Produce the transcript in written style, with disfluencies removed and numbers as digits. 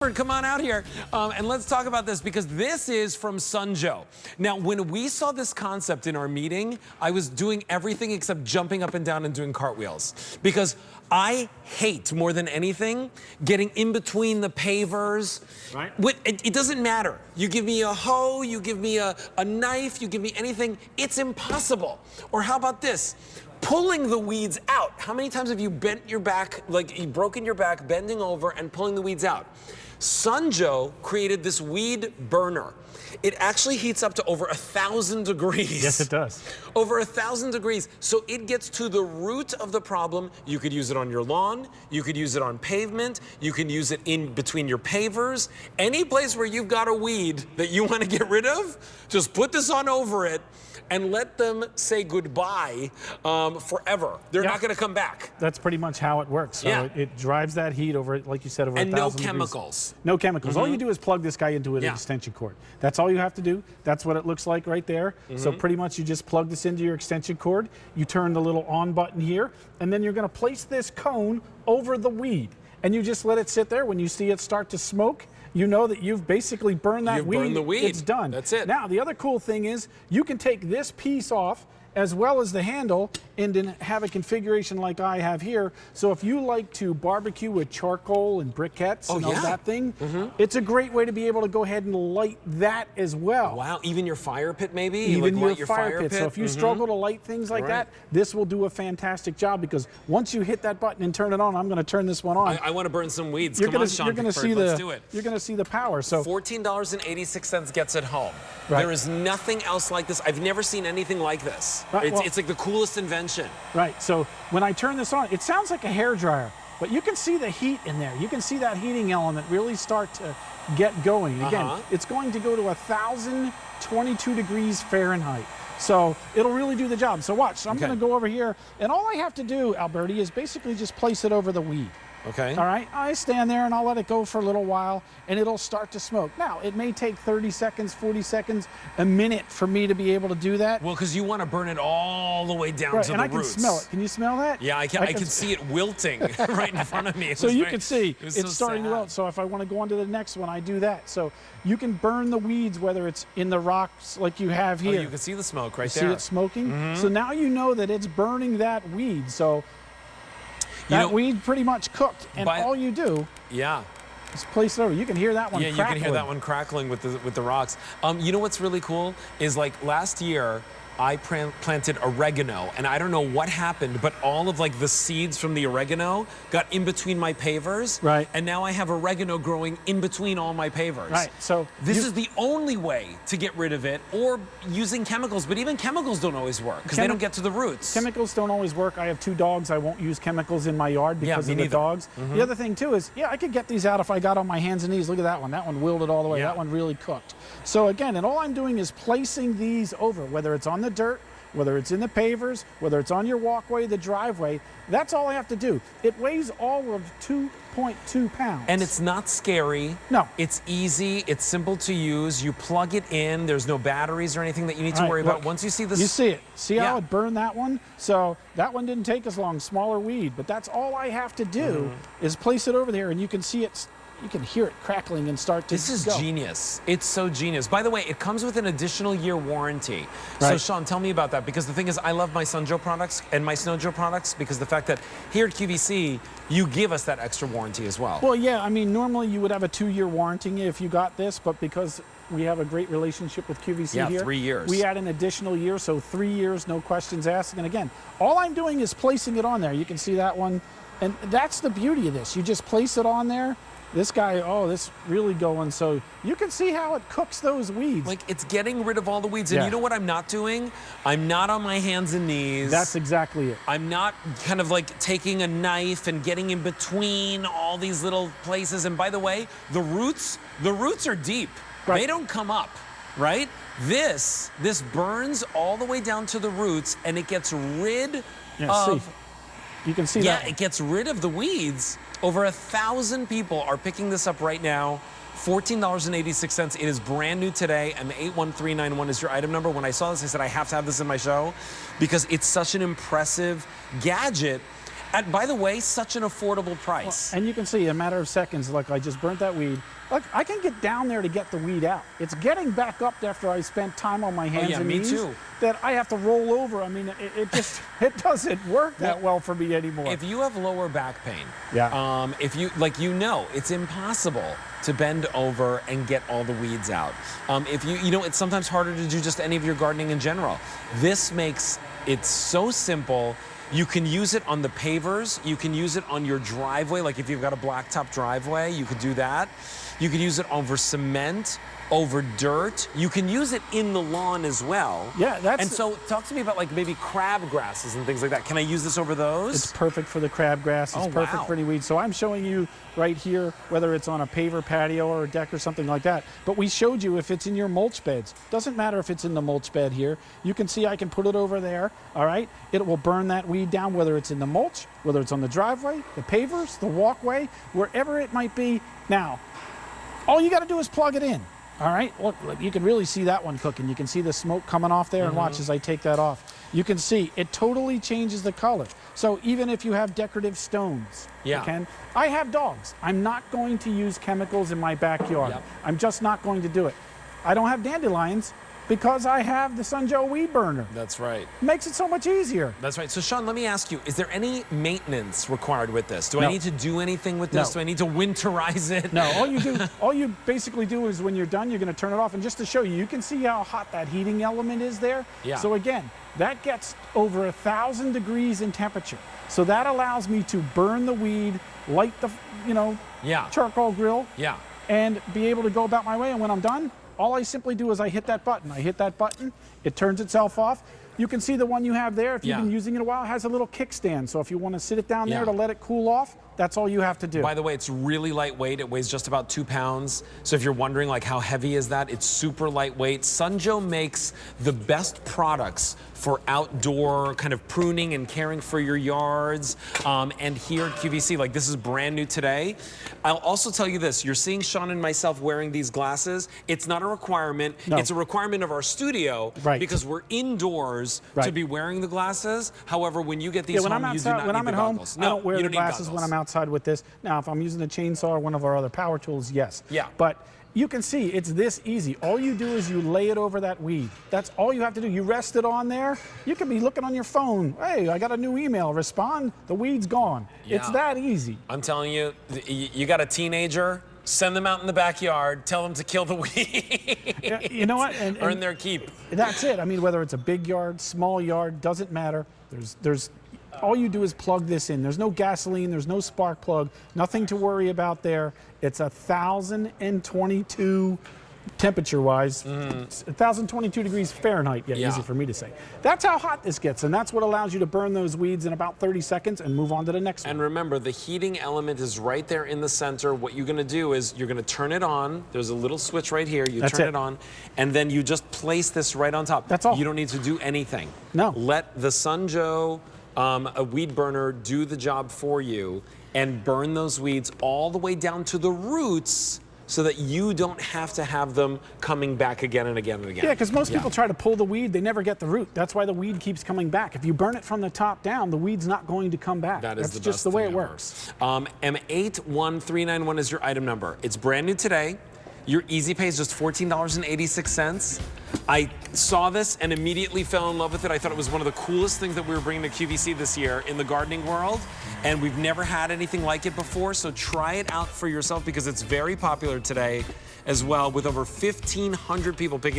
Come on out here and let's talk about this, because this is from Sun Joe. Now, when we saw this concept in our meeting, I was doing everything except jumping up and down and doing cartwheels, because I hate more than anything getting in between the pavers. Right. It doesn't matter. You give me a hoe, you give me a knife, you give me anything, it's impossible. Or how about this? Pulling the weeds out. How many times have you bent your back, like you've broken your back, bending over and pulling the weeds out? Sun Joe created this weed burner. It actually heats up to over 1,000 degrees. Yes, it does. Over 1,000 degrees. So it gets to the root of the problem. You could use it on your lawn. You could use it on pavement. You can use it in between your pavers. Any place where you've got a weed that you want to get rid of, just put this on over it and let them say goodbye forever. They're not going to come back. That's pretty much how it works. So it drives that heat over, like you said, over 1,000 degrees. And no chemicals. No chemicals. All you do is plug this guy into an extension cord. That's all you have to do. That's what it looks like right there. So pretty much you just plug this into your extension cord. You turn the little on button here, and then you're going to place this cone over the weed. And you just let it sit there. When you see it start to smoke, you know that you've basically burned that weed. Burned the weed. It's done. That's it. Now, the other cool thing is you can take this piece off as well as the handle and then have a configuration like I have here. So if you like to barbecue with charcoal and briquettes and all that thing, it's a great way to be able to go ahead and light that as well. Wow, even your fire pit maybe? Even like your fire pit. So if you struggle to light things like that, this will do a fantastic job, because once you hit that button and turn it on, I'm going to turn this one on. I want to burn some weeds. Come on, Sean you're gonna see let's do it. You're going to see the power. So $14.86 gets it home. Right. There is nothing else like this. I've never seen anything like this. Right, it's like the coolest invention. Right, so when I turn this on, it sounds like a hairdryer, but you can see the heat in there. You can see that heating element really start to get going. Again, it's going to go to 1,022 degrees Fahrenheit. So it'll really do the job. So watch, so I'm going to go over here, and all I have to do, Alberti, is basically just place it over the weed. Okay. All right, I stand there and I'll let it go for a little while, and it'll start to smoke. Now, it may take 30 seconds, 40 seconds, a minute for me to be able to do that. Well, because you want to burn it all the way down to the and I roots. can smell it. Can you smell that? Yeah, I can see it wilting right in front of me. So you can see it's starting to wilt. So if I want to go on to the next one, I do that. So you can burn the weeds, whether it's in the rocks like you have here. Oh, you can see the smoke right there. See it smoking? So now you know that it's burning that weed. So that weed pretty much cooked, and all you do is place it over. You can hear that one crackling. Yeah, you can hear that one crackling with the rocks. You know what's really cool is, like, last year I planted oregano, and I don't know what happened, but all of like the seeds from the oregano got in between my pavers. Right. And now I have oregano growing in between all my pavers. Right. So this is the only way to get rid of it, or using chemicals, but even chemicals don't always work because they don't get to the roots. Chemicals don't always work. I have 2 dogs. I won't use chemicals in my yard because of the dogs. The other thing too is, I could get these out if I got on my hands and knees. Look at that one. That one wilted all the way. That one really cooked. So again, and all I'm doing is placing these over, whether it's on the dirt, whether it's in the pavers, whether it's on your walkway, the driveway. That's all I have to do. It weighs all of 2.2 pounds. And it's not scary. No. It's easy. It's simple to use. You plug it in. There's no batteries or anything that you need to worry about. Once you see this. You see it. See how it burned that one? So that one didn't take as long, smaller weed. But that's all I have to do is place it over there, and you can see it. You can hear it crackling and start to This is genius. It's so genius. By the way, it comes with an additional year warranty. So Sean, tell me about that, because the thing is, I love my Sun Joe products and my Snow Joe products, because the fact that here at QVC, you give us that extra warranty as well. Well, yeah, I mean, normally you would have a 2-year warranty if you got this, but because we have a great relationship with QVC here. 3 years. We add an additional year, so 3 years, no questions asked. And again, all I'm doing is placing it on there. You can see that one. And that's the beauty of this. You just place it on there. This guy, this really going. So you can see how it cooks those weeds. Like, it's getting rid of all the weeds. And you know what I'm not doing? I'm not on my hands and knees. That's exactly it. I'm not kind of like taking a knife and getting in between all these little places. And by the way, the roots are deep. They don't come up, right? This burns all the way down to the roots, and it gets rid of... You can see that. Yeah, it gets rid of the weeds. Over 1,000 people are picking this up right now. $14.86. It is brand new today, and 81391 is your item number. When I saw this, I said, I have to have this in my show, because it's such an impressive gadget. by the way, such an affordable price. And you can see in a matter of seconds, like I just burnt that weed. Look, I can get down there to get the weed out. It's getting back up after I spent time on my hands and knees. Me too. That I have to roll over. I mean, it just it doesn't work that well for me anymore. If you have lower back pain, if you it's impossible to bend over and get all the weeds out. If it's sometimes harder to do just any of your gardening in general. This makes it so simple. You can use it on the pavers. You can use it on your driveway. Like if you've got a blacktop driveway, you could do that. You could use it over cement, over dirt. You can use it in the lawn as well. Yeah, that's... And so talk to me about like maybe crab grasses and things like that. Can I use this over those? It's perfect for the crabgrass. It's perfect for any weeds. So I'm showing you right here, whether it's on a paver patio or a deck or something like that. But we showed you if it's in your mulch beds. Doesn't matter if it's in the mulch bed here. You can see I can put it over there, all right? It will burn that weed down, whether it's in the mulch, whether it's on the driveway, the pavers, the walkway, wherever it might be. Now, all you got to do is plug it in. All right, look, you can really see that one cooking. You can see the smoke coming off there, and watch as I take that off. You can see it totally changes the color. So even if you have decorative stones, I have dogs. I'm not going to use chemicals in my backyard. I'm just not going to do it. I don't have dandelions because I have the Sun Joe weed burner. That's right. Makes it so much easier. That's right. So Sean, let me ask you, is there any maintenance required with this? Do I need to do anything with this? Do I need to winterize it? No, all you basically do is when you're done, you're gonna turn it off. And just to show you, you can see how hot that heating element is there. Yeah. So again, that gets over 1,000 degrees in temperature. So that allows me to burn the weed, light the, charcoal grill. Yeah. And be able to go about my way. And when I'm done, all I simply do is I hit that button. I hit that button, it turns itself off. You can see the one you have there, if you've been using it a while, it has a little kickstand. So if you want to sit it down there to let it cool off, that's all you have to do. By the way, it's really lightweight. It weighs just about 2 pounds. So if you're wondering like how heavy is that, it's super lightweight. Sun Joe makes the best products for outdoor kind of pruning and caring for your yards. And here at QVC, like this is brand new today. I'll also tell you this, you're seeing Sean and myself wearing these glasses. It's not a requirement. No. It's a requirement of our studio because we're indoors to be wearing the glasses. However, when you get these home, you do not need the goggles. I don't wear the glasses when I'm outside with this. Now, if I'm using a chainsaw or one of our other power tools, yes. Yeah. But you can see it's this easy. All you do is you lay it over that weed. That's all you have to do. You rest it on there. You can be looking on your phone. Hey, I got a new email. Respond. The weed's gone. Yeah. It's that easy. I'm telling you, you got a teenager, send them out in the backyard, tell them to kill the weed. You know what? Earn their keep. That's it. I mean, whether it's a big yard, small yard, doesn't matter. All you do is plug this in. There's no gasoline, there's no spark plug, nothing to worry about there. It's 1,022 temperature-wise, 1,022 degrees Fahrenheit, easy for me to say. That's how hot this gets, and that's what allows you to burn those weeds in about 30 seconds and move on to the next one. And remember, the heating element is right there in the center. What you're gonna do is you're gonna turn it on. There's a little switch right here. You turn it on, and then you just place this right on top. That's all. You don't need to do anything. No. Let the Sun Joe a weed burner do the job for you and burn those weeds all the way down to the roots so that you don't have to have them coming back again and again and again. Yeah, because most people try to pull the weed, they never get the root. That's why the weed keeps coming back. If you burn it from the top down, the weed's not going to come back. That's just the way it works. M81391 is your item number. It's brand new today. Your easy pay is just $14.86. I saw this and immediately fell in love with it. I thought it was one of the coolest things that we were bringing to QVC this year in the gardening world. And we've never had anything like it before. So try it out for yourself because it's very popular today as well, with over 1,500 people picking